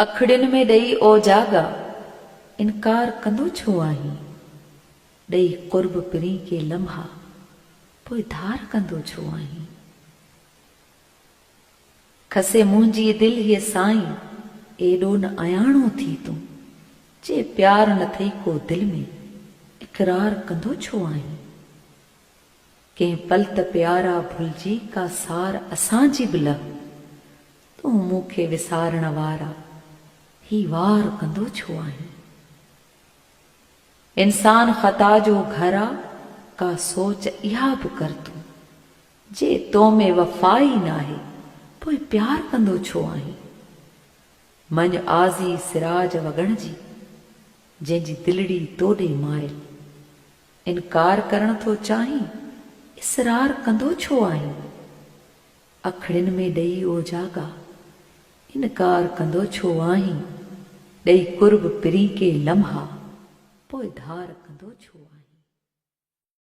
अखड़ियुनि में ॾेई ओ जागा, इनकार कंदो छो आहीं? ॾेई कुर्ब पिरी के लम्हा, पोइ धार कंदो छो आहीं? खसे मुंहिंजी दिलि हीअ साईं, एॾो न अयाणो थी तूं, जे प्यार न थई को दिलि में, इक़रार कंदो छो आहीं? कंहिं पल त प्यारा भुलिजी का सार असांजी बि लह, तूं मूंखे विसारण वारा ही वार कंदो छो आहीं? इंसान ख़ता जो घर आ, का सोच इहा बि कर तूं, जे तो में वफ़ा ई नाहे, पोइ प्यार कंदो छो आहीं? मञ आज़ी सिराज वॻण जी, जंहिंजी दिलड़ी तोॾे मायल, इनकार करण थो चाहीं, इसरार कंदो छो आहीं? अखड़ियुनि में ॾेई ओ जागा, इनकार कंदो छो आहीं? ॾेई कुर्ब पिरी के लम्हा, पोइ धार कंदो छो आहीं?